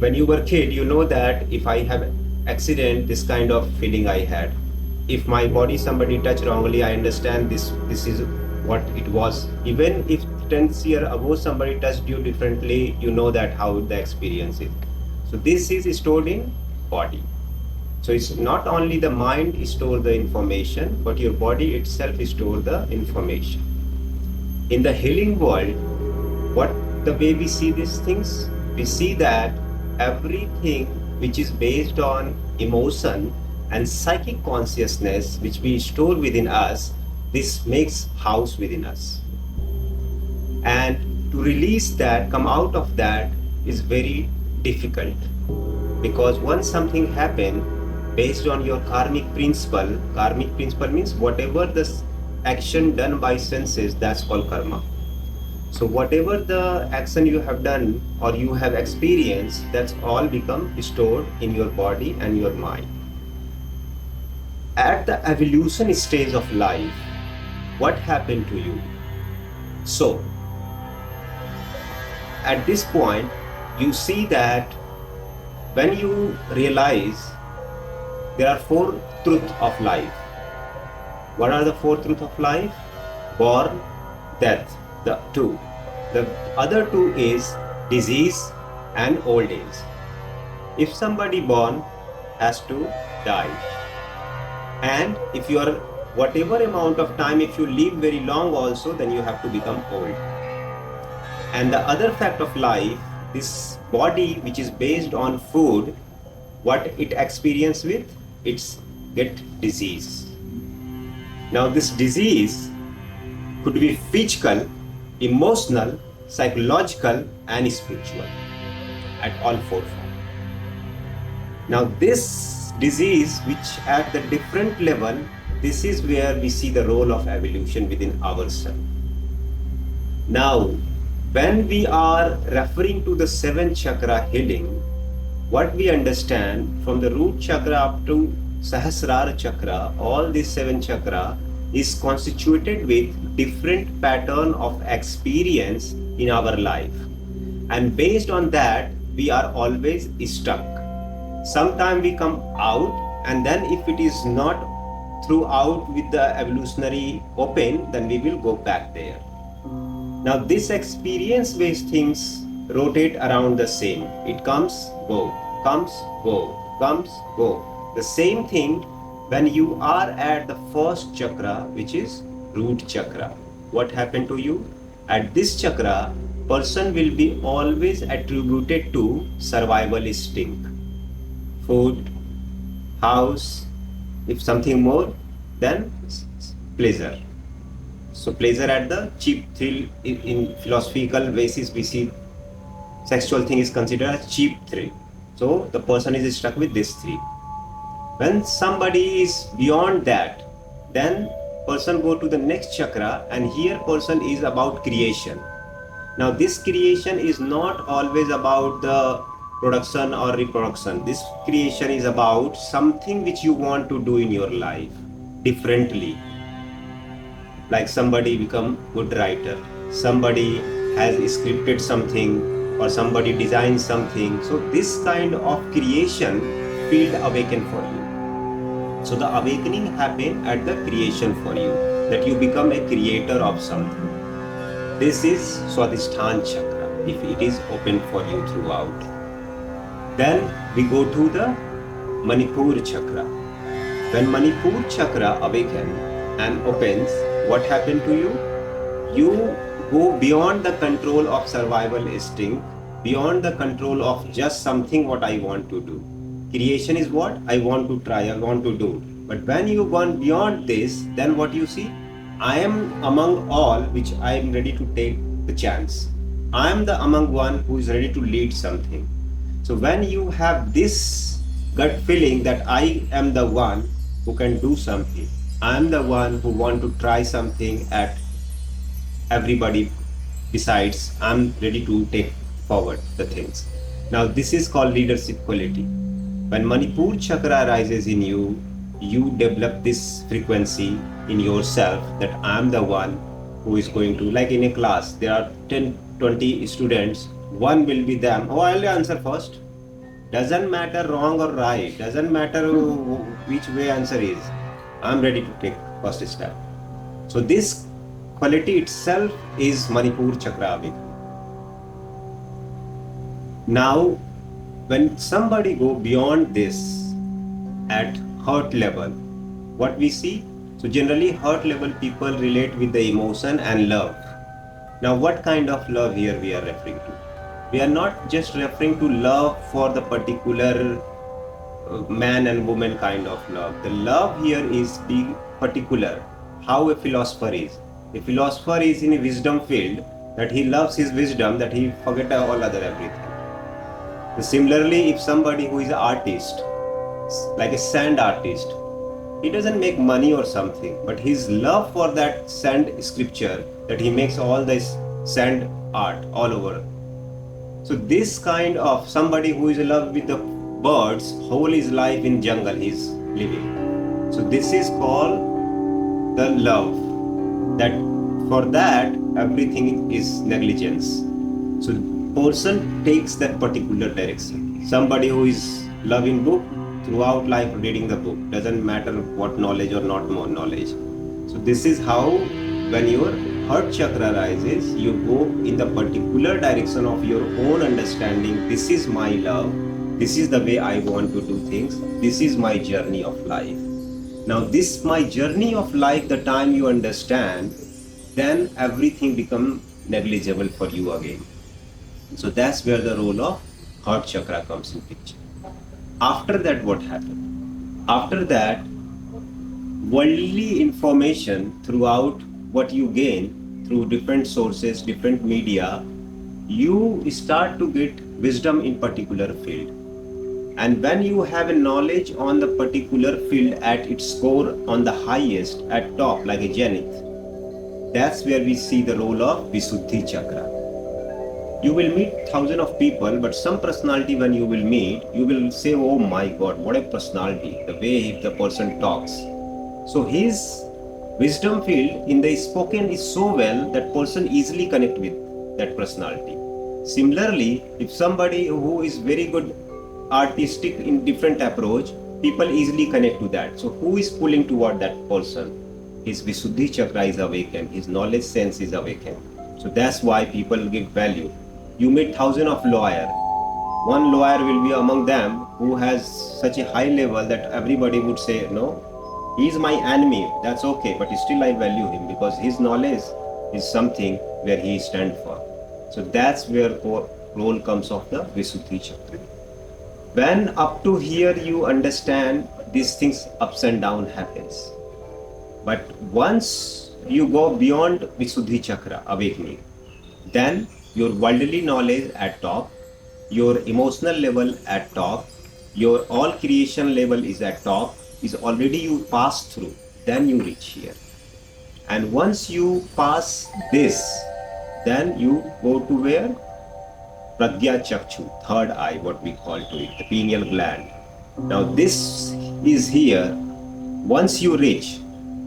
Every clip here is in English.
When you were a kid, you know that if I have accident, this kind of feeling I had. If my body somebody touched wrongly, I understand this is what it was. Even if 10 years ago somebody touched you differently, you know that how the experience is. So this is stored in body. So it's not only the mind store the information, but your body itself store the information. In the healing world, what the way we see these things, we see that everything which is based on emotion and psychic consciousness which we store within us, this makes house within us. And to release that, come out of that is very difficult, because once something happen based on your karmic principle means whatever the action done by senses, that's called karma. So whatever the action you have done or you have experienced, that's all become stored in your body and your mind. At the evolution stage of life, what happened to you? So at this point, you see that when you realize there are four truths of life. What are the four truths of life? Born, death, the two. The other two is disease and old age. If somebody born has to die, and if you are whatever amount of time, if you live very long also, then you have to become old. And the other fact of life, this body which is based on food, what it experience with, it's get disease. Now this disease could be physical, emotional, psychological and spiritual, at all four forms. Now this disease which at the different level, this is where we see the role of evolution within ourselves. Now when we are referring to the 7 chakra healing, what we understand from the root chakra up to Sahasrara chakra, all these 7 chakra is constituted with different pattern of experience in our life. And based on that, we are always stuck. Sometimes we come out, and then if it is not throughout with the evolutionary open, then we will go back there. Now this experience-based things rotate around the same. It comes, go, comes, go, comes, go. The same thing when you are at the first chakra, which is root chakra. What happened to you? At this chakra, person will be always attributed to survival instinct. Food, house, if something more, then pleasure. So pleasure at the cheap thrill. In philosophical basis, we see sexual thing is considered as cheap thrill. So the person is stuck with this three. When somebody is beyond that, then person go to the next chakra, and here person is about creation. Now this creation is not always about the production or reproduction. This creation is about something which you want to do in your life differently. Like somebody become good writer, somebody has scripted something, or somebody designed something. So this kind of creation field awaken for you. So the awakening happen at the creation for you, that you become a creator of something. This is Swadhisthana chakra, if it is open for you throughout. Then we go to the Manipur chakra. When Manipur chakra awakens and opens, what happened to you? You go beyond the control of survival instinct, beyond the control of just something what I want to do. Creation is what I want to try, I want to do. But when you gone beyond this, then what you see? I am among all which I am ready to take the chance. I am the among one who is ready to lead something. So when you have this gut feeling that I am the one who can do something, I am the one who want to try something at everybody besides, I'm ready to take forward the things. Now this is called leadership quality. When Manipur chakra rises in you, you develop this frequency in yourself that I'm the one who is going to, like in a class, there are 10, 20 students, one will be them. Oh, I'll answer first. Doesn't matter wrong or right, doesn't matter which way answer is. I'm ready to take first step. So this quality itself is Manipur Chakra awakening. Now, when somebody go beyond this at heart level, what we see? So generally heart level people relate with the emotion and love. Now what kind of love here we are referring to? We are not just referring to love for the particular man and woman kind of love. The love here is being particular, how a philosopher is. A philosopher is in a wisdom field, that he loves his wisdom, that he forget all other everything. So similarly, if somebody who is an artist, like a sand artist, he doesn't make money or something, but his love for that sand sculpture, that he makes all this sand art all over. So this kind of somebody who is in love with the birds, whole his life in jungle he is living. So this is called the love. That for that everything is negligence. So person takes that particular direction. Somebody who is loving book, throughout life reading the book, doesn't matter what knowledge or not more knowledge. So this is how when your heart chakra rises, you go in the particular direction of your own understanding. This is my love, this is the way I want to do things, this is my journey of life. Now this my journey of life, the time you understand, then everything becomes negligible for you again. So that's where the role of heart chakra comes in picture. After that, what happened? After that, worldly information throughout what you gain through different sources, different media, you start to get wisdom in particular field. And when you have a knowledge on the particular field at its core, on the highest, at top, like a zenith, that's where we see the role of Visuddhi Chakra. You will meet thousands of people, but some personality when you will meet, you will say, oh my God, what a personality, the way the person talks. So his wisdom field in the spoken is so well that person easily connect with that personality. Similarly, if somebody who is very good artistic in different approach, people easily connect to that. So who is pulling toward that person? His Visuddhi Chakra is awakened, his knowledge sense is awakened. So that's why people give value. You meet thousands of lawyers. One lawyer will be among them who has such a high level that everybody would say, no, he is my enemy, that's okay, but still I value him because his knowledge is something where he stands for. So that's where role comes of the Visuddhi Chakra. When up to here you understand these things, ups and down happens. But once you go beyond Visuddhi Chakra, awakening, then your worldly knowledge at top, your emotional level at top, your all creation level is at top, is already you pass through, then you reach here. And once you pass this, then you go to where? Pragya Chakshu, third eye, what we call to it, the pineal gland. Now this is here. Once you reach,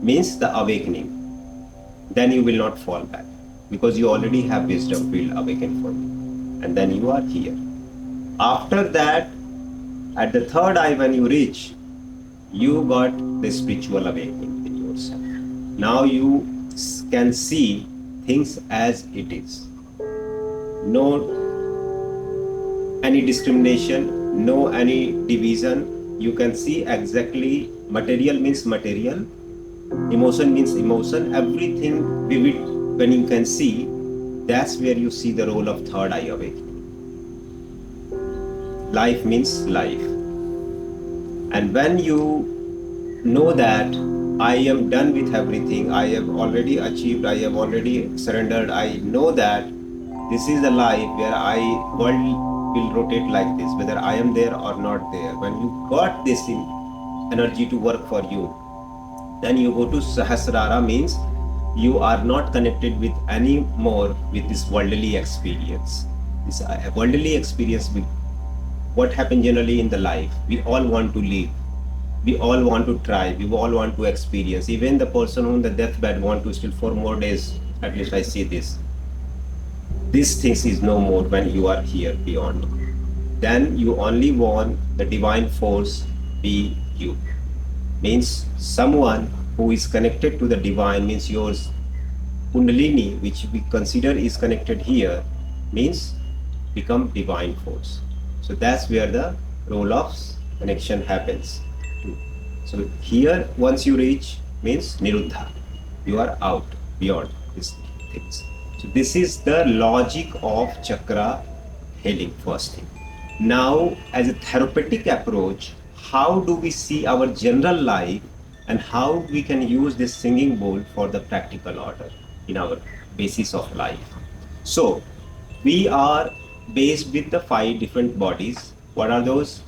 means the awakening, then you will not fall back, because you already have wisdom field awakened for you, and then you are here. After that, at the third eye when you reach, you got the spiritual awakening in yourself. Now you can see things as it is. No any discrimination, no any division. You can see exactly material means material, emotion means emotion, everything vivid. When you can see, that's where you see the role of third eye awakening. Life means life. And when you know that I am done with everything, I have already achieved, I have already surrendered, I know that this is the life where world will rotate like this, whether I am there or not there. When you got this energy to work for you, then you go to Sahasrara, means you are not connected with any more with this worldly experience. This worldly experience, what happens generally in the life, we all want to live, we all want to try, we all want to experience. Even the person on the deathbed want to still 4 more days, at least I see this. These things is no more when you are here beyond. then you only want the divine force be you. Means someone who is connected to the divine, means yours Kundalini, which we consider is connected here, means become divine force. So that's where the role of connection happens. So here, once you reach, means Niruddha, you are out beyond these things. So this is the logic of chakra healing, first thing. Now, as a therapeutic approach, how do we see our general life and how we can use this singing bowl for the practical order in our basis of life? So, we are based with the 5 different bodies. What are those?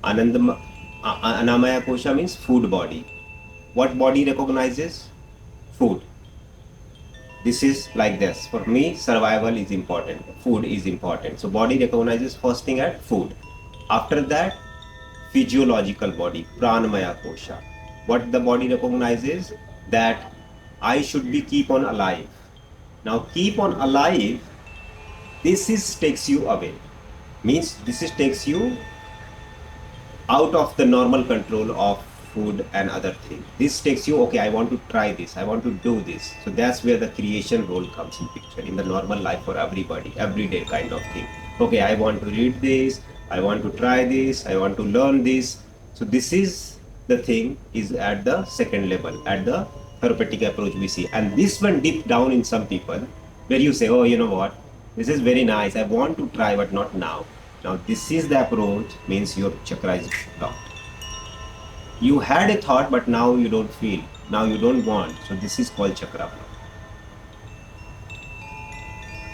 Anamaya Kosha means food body. What body recognizes? Food. This is like this. For me, survival is important. Food is important. So body recognizes first thing at food. After that, physiological body, pranamaya kosha. What the body recognizes? That I should be keep on alive. Now keep on alive, this is takes you away. Means this is takes you out of the normal control of food and other things. This takes you, okay, I want to try this, I want to do this. So that's where the creation role comes in picture in the normal life for everybody, everyday kind of thing. Okay, I want to read this, I want to try this, I want to learn this. So this is the thing is at the second level, at the therapeutic approach we see. And this one deep down in some people where you say, oh, you know what, this is very nice, I want to try, but not now. Now this is the approach, means your chakra is blocked. You had a thought, but now you don't feel, now you don't want. So this is called chakra block.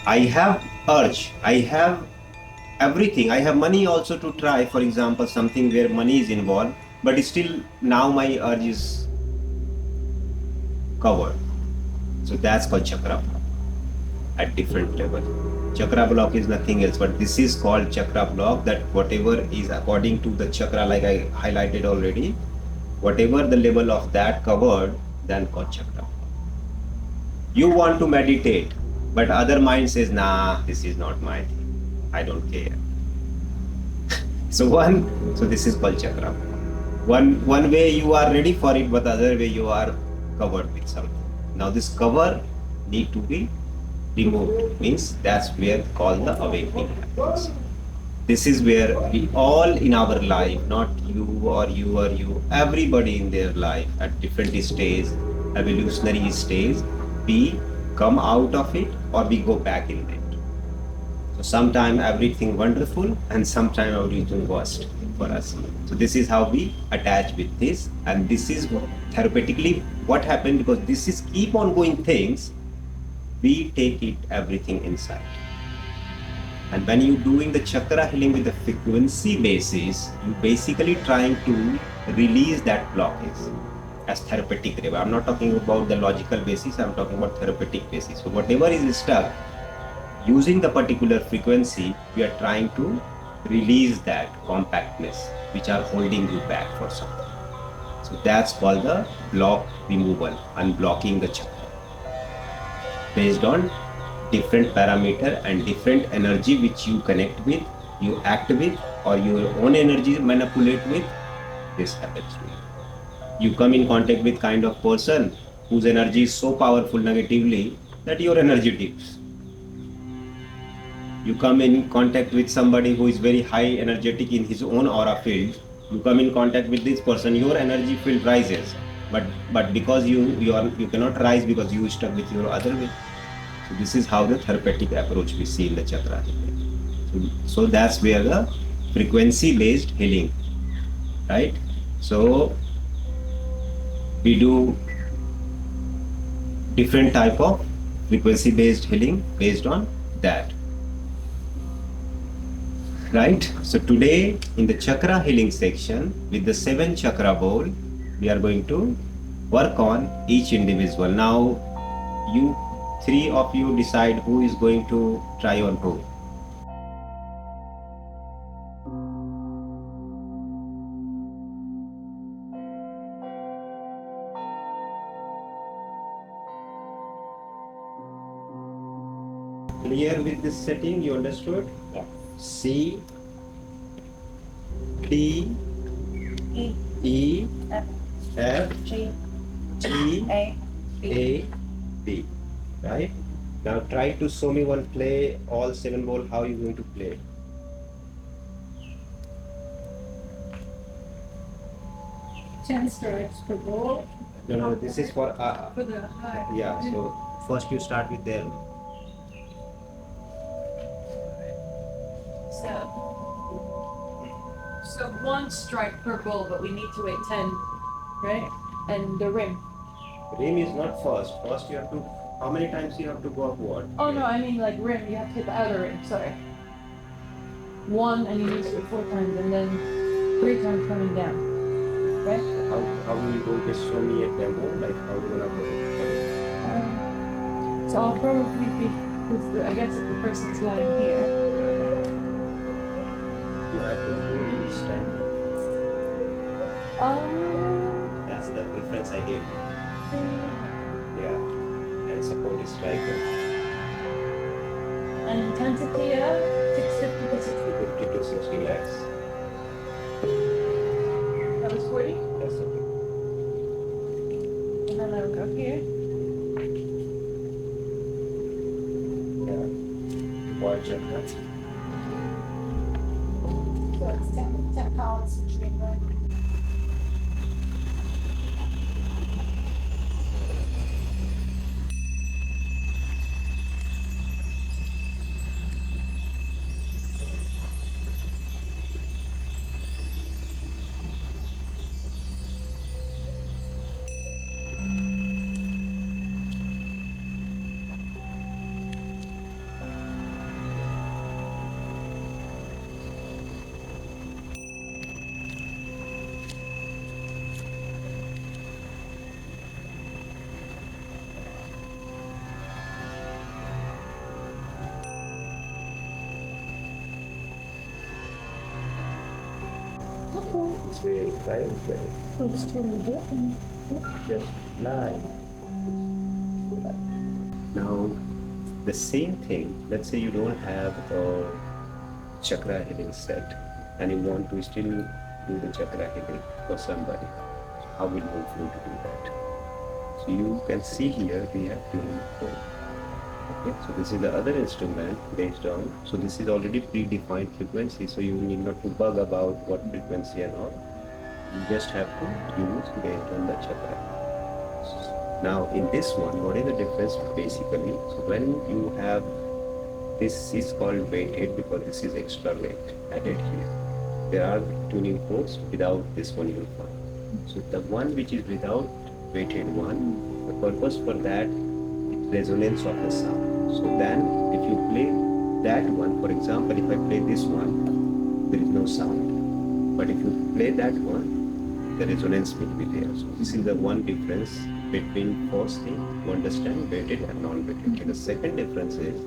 I have urge, I have everything, I have money also to try, for example, something where money is involved, but still now my urge is covered. So that's called chakra block at different level. Chakra block is nothing else, but this is called chakra block, that whatever is according to the chakra, like I highlighted already, whatever the level of that covered, then called chakra block. You want to meditate, but other mind says, nah, this is not my thing, I don't care. So this is called chakra block. One way you are ready for it, but the other way you are covered with something. Now this cover need to be removed, means that's where called the awakening happens. This is where we all in our life, not you or you or you, everybody in their life at different stages, evolutionary stage, we come out of it or we go back in it. So sometime everything wonderful and sometime everything worst for us. So this is how we attach with this, and this is therapeutically what happened, because this is keep on going things, we take it everything inside. And when you doing the chakra healing with the frequency basis, you basically trying to release that blockage as therapeutic. I'm not talking about the logical basis, I'm talking about therapeutic basis. So whatever is stuck, using the particular frequency, we are trying to release that compactness which are holding you back for something. So that's called the block removal, unblocking the chakra, based on different parameter and different energy which you connect with, you act with, or your own energy manipulate with. This happens to you. You come in contact with kind of person whose energy is so powerful negatively that your energy dips. You come in contact with somebody who is very high energetic in his own aura field, you come in contact with this person, your energy field rises, but because you cannot rise because you stuck with your other way. So this is how the therapeutic approach we see in the chakra healing. So that's where the frequency based healing, right? So we do different type of frequency based healing based on that, right? So today in the chakra healing section with the 7 chakra bowl, we are going to work on each individual. Now you 3 of you decide who is going to try on who. Clear with this setting, you understood? Yes. See T, E, F, G, A, B. Right? Now try to show me one play, all 7 ball, how you going to play. Ten strokes per ball. No, this is for the high. Yeah, so first you start with them. So one strike per ball, but we need to wait 10, right? And the rim. Rim is not first. First you have to, how many times you have to go upward? Oh no, I mean like rim, you have to hit the outer rim, sorry. One, and you need to do it 4 times, and then 3 times coming down, right? How will you go? Just show me a demo, like how you gonna go? So I'll probably be, I guess if the person's lying here. You have to do each time. That's the preference I gave. Yeah, and support is striker. And intensity of 650 to 60. 50 to 60 lakhs. That was 40? That's okay. And then I'll go here. Yeah. Why Chakra? So it's 10 pounds between them. It's very right way. It's totally different. Just lie. Now, the same thing, let's say you don't have a chakra healing set and you want to still do the chakra healing for somebody. How will you going to do that? So you can see here we have tuning fork. Okay, so this is the other instrument based on, so this is already predefined frequency, so you need not to bug about what frequency and all. You just have to use based on the chakra. Now in this one, what is the difference basically? So when you have, this is called weighted because this is extra weight added here. There are tuning forks without this one you will find. So the one which is without weighted one, the purpose for that is resonance of the sound. So then if you play that one, for example, if I play this one, there is no sound. But if you play that one, the resonance will be there. So this is the one difference between first thing to understand weighted and non-weighted. The second difference is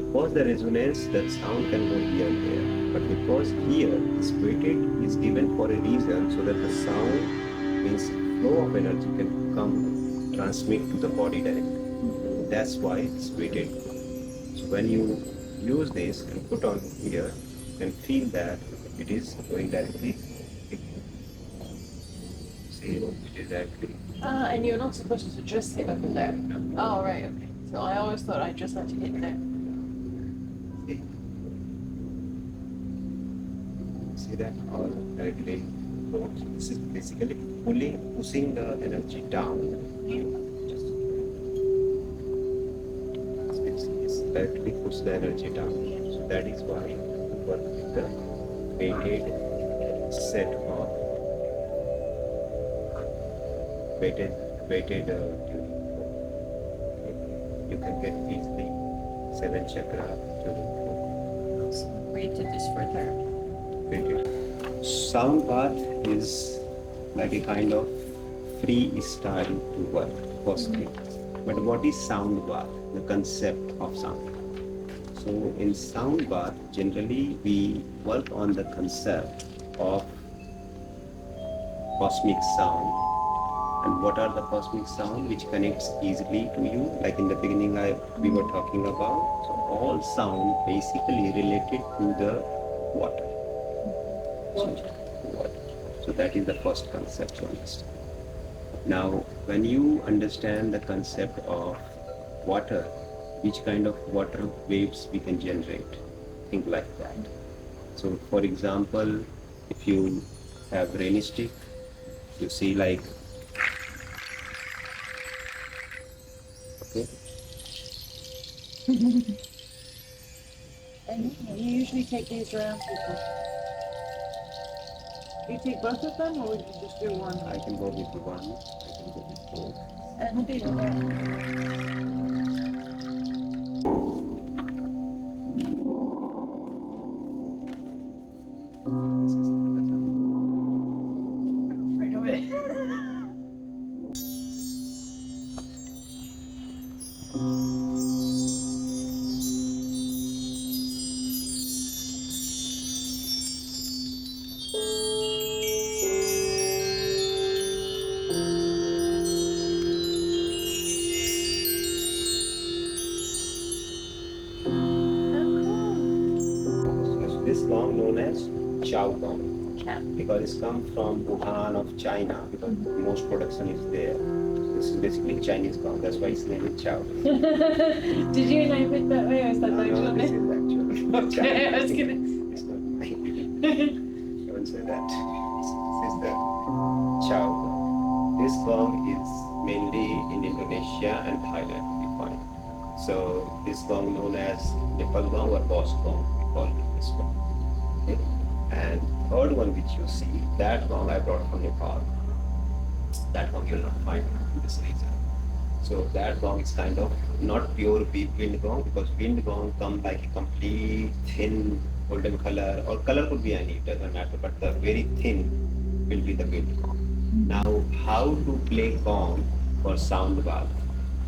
because the resonance, that sound can go here and there. But because here this weighted is given for a reason so that the sound means flow of energy can come transmit to the body directly. That's why it's weighted. So when you use this and put on here, you can feel that it is going directly. See, it is actually. And you're not supposed to just hit over there. Oh, right, okay. So I always thought I just had to hit there. See that? Or directly. This is basically pushing the energy down. It's directly push the energy down. So that is why we work with the weighted set of weighted tuning. You can get easily 7 chakra tuning. Rated this further. Sound bath is like a kind of free style to work, firstly. But what is sound bath? The concept of sound. So in sound bath, generally we work on the concept of cosmic sound. And what are the cosmic sound which connects easily to you? Like in the beginning we were talking about. So all sound basically related to the water. change water. So that is the first concept to understand. Now, when you understand the concept of water, which kind of water waves we can generate, think like that. So, for example, if you have rainy stick, you see like, okay, And you usually take these around people. You take both of them, or would you just do one? I can go with one, I can go with both. And these are there. Right away. This gong known as Chow gong. Yeah. Because it's come from Wuhan of China, because most production is there. This is basically Chinese gong, that's why it's named Chow. Did you name it that way, or is that the actual This name? is actual. Okay, I was gonna. It's not mine. Don't say that. This is the Chow gong. This gong is mainly in Indonesia and Thailand, we find. So this gong known as Nepal gong or boss gong, we call it this one. Okay. And third one which you see, that gong I brought from Nepal. That gong you'll not find in this region. So that gong is kind of not pure wind gong, because wind gong come like a complete thin golden color, or color could be any, it doesn't matter, but the very thin will be the wind gong. Now, how to play gong for sound valve?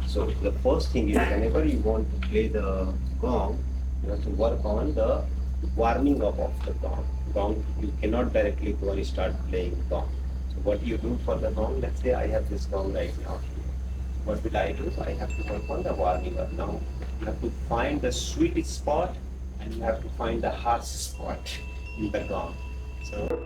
So the first thing is, whenever you want to play the gong, you have to work on the warming up of the gong. You cannot directly go and start playing gong. So what you do for the gong, let's say I have this gong right now here. What will I do? I have to work on the warming up. Now you have to find the sweet spot, and you have to find the harsh spot in the gong. So